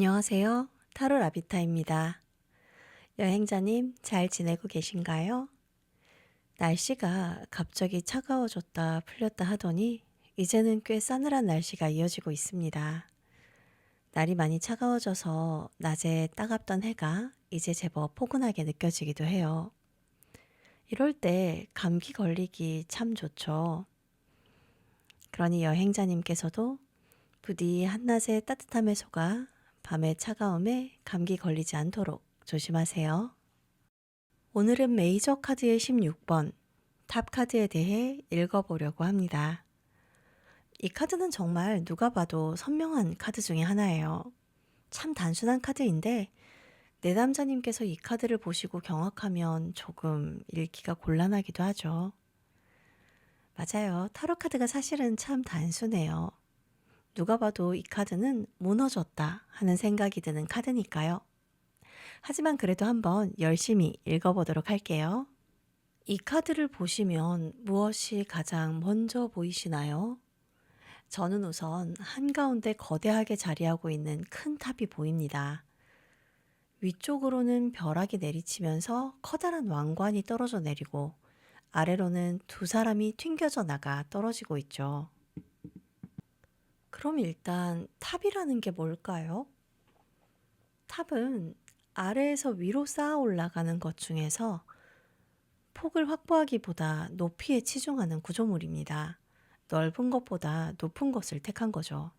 안녕하세요. 타로 라비타입니다. 여행자님, 잘 지내고 계신가요? 날씨가 갑자기 차가워졌다 풀렸다 하더니 이제는 꽤 싸늘한 날씨가 이어지고 있습니다. 날이 많이 차가워져서 낮에 따갑던 해가 이제 제법 포근하게 느껴지기도 해요. 이럴 때 감기 걸리기 참 좋죠. 그러니 여행자님께서도 부디 한낮의 따뜻함에 속아 밤의 차가움에 감기 걸리지 않도록 조심하세요. 오늘은 메이저 카드의 16번, 탑 카드에 대해 읽어보려고 합니다. 이 카드는 정말 누가 봐도 선명한 카드 중에 하나예요. 참 단순한 카드인데 내담자님께서 이 카드를 보시고 경악하면 조금 읽기가 곤란하기도 하죠. 맞아요. 타로 카드가 사실은 참 단순해요. 누가 봐도 이 카드는 무너졌다 하는 생각이 드는 카드니까요. 하지만 그래도 한번 열심히 읽어보도록 할게요. 이 카드를 보시면 무엇이 가장 먼저 보이시나요? 저는 우선 한가운데 거대하게 자리하고 있는 큰 탑이 보입니다. 위쪽으로는 벼락이 내리치면서 커다란 왕관이 떨어져 내리고 아래로는 두 사람이 튕겨져 나가 떨어지고 있죠. 그럼 일단 탑이라는 게 뭘까요? 탑은 아래에서 위로 쌓아 올라가는 것 중에서 폭을 확보하기보다 높이에 치중하는 구조물입니다. 넓은 것보다 높은 것을 택한 거죠.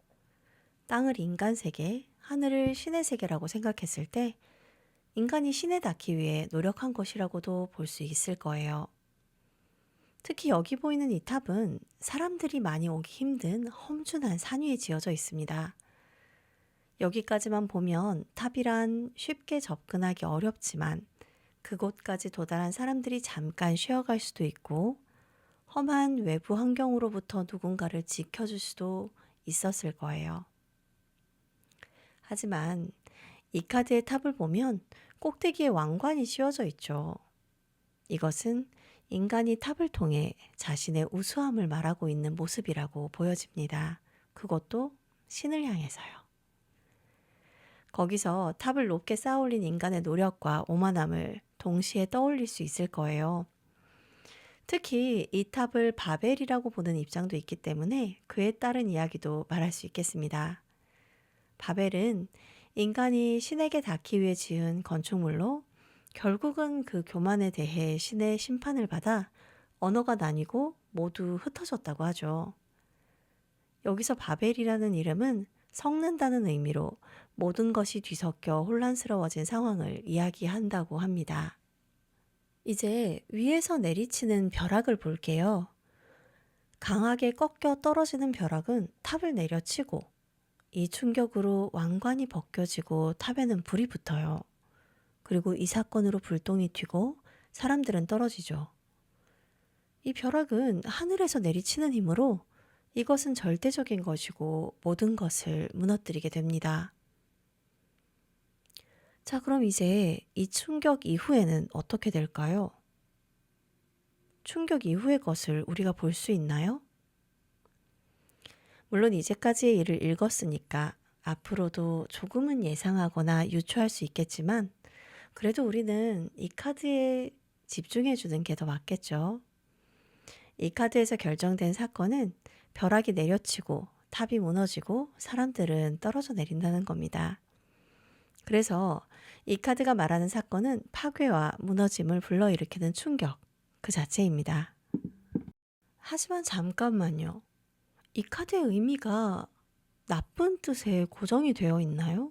땅을 인간 세계, 하늘을 신의 세계라고 생각했을 때 인간이 신에 닿기 위해 노력한 것이라고도 볼 수 있을 거예요. 특히 여기 보이는 이 탑은 사람들이 많이 오기 힘든 험준한 산 위에 지어져 있습니다. 여기까지만 보면 탑이란 쉽게 접근하기 어렵지만 그곳까지 도달한 사람들이 잠깐 쉬어갈 수도 있고 험한 외부 환경으로부터 누군가를 지켜줄 수도 있었을 거예요. 하지만 이 카드의 탑을 보면 꼭대기에 왕관이 씌워져 있죠. 이것은 인간이 탑을 통해 자신의 우수함을 말하고 있는 모습이라고 보여집니다. 그것도 신을 향해서요. 거기서 탑을 높게 쌓아올린 인간의 노력과 오만함을 동시에 떠올릴 수 있을 거예요. 특히 이 탑을 바벨이라고 보는 입장도 있기 때문에 그에 따른 이야기도 말할 수 있겠습니다. 바벨은 인간이 신에게 닿기 위해 지은 건축물로 결국은 그 교만에 대해 신의 심판을 받아 언어가 나뉘고 모두 흩어졌다고 하죠. 여기서 바벨이라는 이름은 섞는다는 의미로 모든 것이 뒤섞여 혼란스러워진 상황을 이야기한다고 합니다. 이제 위에서 내리치는 벼락을 볼게요. 강하게 꺾여 떨어지는 벼락은 탑을 내려치고 이 충격으로 왕관이 벗겨지고 탑에는 불이 붙어요. 그리고 이 사건으로 불똥이 튀고 사람들은 떨어지죠. 이 벼락은 하늘에서 내리치는 힘으로 이것은 절대적인 것이고 모든 것을 무너뜨리게 됩니다. 자, 그럼 이제 이 충격 이후에는 어떻게 될까요? 충격 이후의 것을 우리가 볼 수 있나요? 물론 이제까지의 일을 읽었으니까 앞으로도 조금은 예상하거나 유추할 수 있겠지만 그래도 우리는 이 카드에 집중해 주는 게 더 맞겠죠. 이 카드에서 결정된 사건은 벼락이 내려치고 탑이 무너지고 사람들은 떨어져 내린다는 겁니다. 그래서 이 카드가 말하는 사건은 파괴와 무너짐을 불러일으키는 충격 그 자체입니다. 하지만 잠깐만요. 이 카드의 의미가 나쁜 뜻에 고정이 되어 있나요?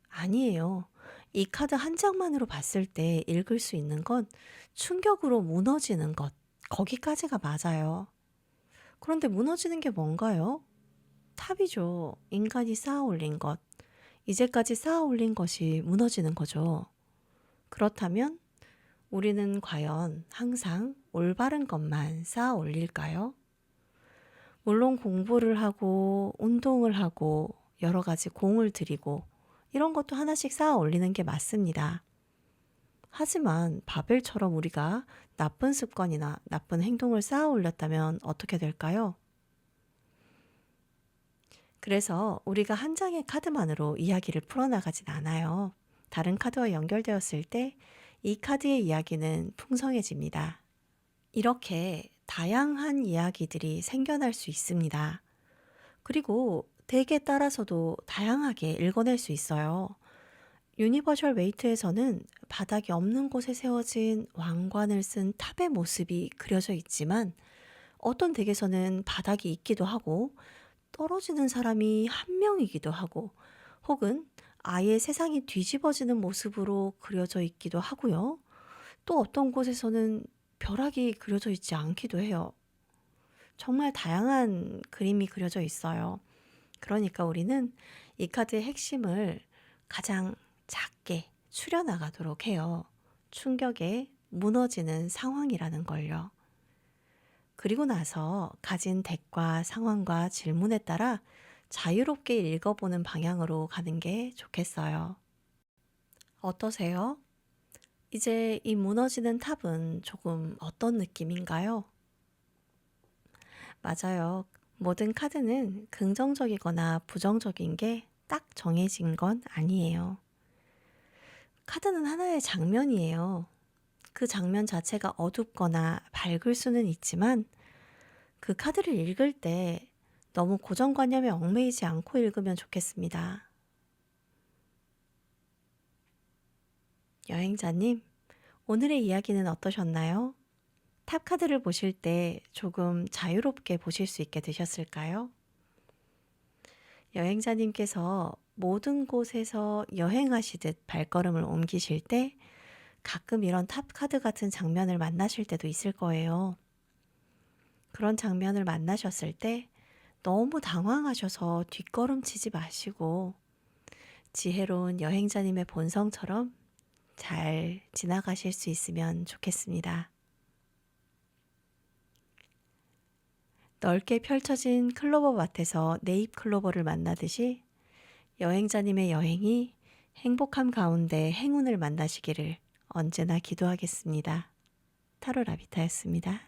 아니에요. 이 카드 한 장만으로 봤을 때 읽을 수 있는 건 충격으로 무너지는 것, 거기까지가 맞아요. 그런데 무너지는 게 뭔가요? 탑이죠. 인간이 쌓아 올린 것. 이제까지 쌓아 올린 것이 무너지는 거죠. 그렇다면 우리는 과연 항상 올바른 것만 쌓아 올릴까요? 물론 공부를 하고 운동을 하고 여러 가지 공을 들이고 이런 것도 하나씩 쌓아 올리는 게 맞습니다. 하지만 바벨처럼 우리가 나쁜 습관이나 나쁜 행동을 쌓아 올렸다면 어떻게 될까요? 그래서 우리가 한 장의 카드만으로 이야기를 풀어나가진 않아요. 다른 카드와 연결되었을 때 이 카드의 이야기는 풍성해집니다. 이렇게 다양한 이야기들이 생겨날 수 있습니다. 그리고 덱에 따라서도 다양하게 읽어낼 수 있어요. 유니버셜 웨이트에서는 바닥이 없는 곳에 세워진 왕관을 쓴 탑의 모습이 그려져 있지만 어떤 덱에서는 바닥이 있기도 하고 떨어지는 사람이 한 명이기도 하고 혹은 아예 세상이 뒤집어지는 모습으로 그려져 있기도 하고요. 또 어떤 곳에서는 벼락이 그려져 있지 않기도 해요. 정말 다양한 그림이 그려져 있어요. 그러니까 우리는 이 카드의 핵심을 가장 작게 추려나가도록 해요. 충격에 무너지는 상황이라는 걸요. 그리고 나서 가진 덱과 상황과 질문에 따라 자유롭게 읽어보는 방향으로 가는 게 좋겠어요. 어떠세요? 이제 이 무너지는 탑은 조금 어떤 느낌인가요? 맞아요. 모든 카드는 긍정적이거나 부정적인 게 딱 정해진 건 아니에요. 카드는 하나의 장면이에요. 그 장면 자체가 어둡거나 밝을 수는 있지만 그 카드를 읽을 때 너무 고정관념에 얽매이지 않고 읽으면 좋겠습니다. 여행자님, 오늘의 이야기는 어떠셨나요? 탑 카드를 보실 때 조금 자유롭게 보실 수 있게 되셨을까요? 여행자님께서 모든 곳에서 여행하시듯 발걸음을 옮기실 때 가끔 이런 탑 카드 같은 장면을 만나실 때도 있을 거예요. 그런 장면을 만나셨을 때 너무 당황하셔서 뒷걸음치지 마시고 지혜로운 여행자님의 본성처럼 잘 지나가실 수 있으면 좋겠습니다. 넓게 펼쳐진 클로버 밭에서 네잎 클로버를 만나듯이 여행자님의 여행이 행복함 가운데 행운을 만나시기를 언제나 기도하겠습니다. 타로 라비타였습니다.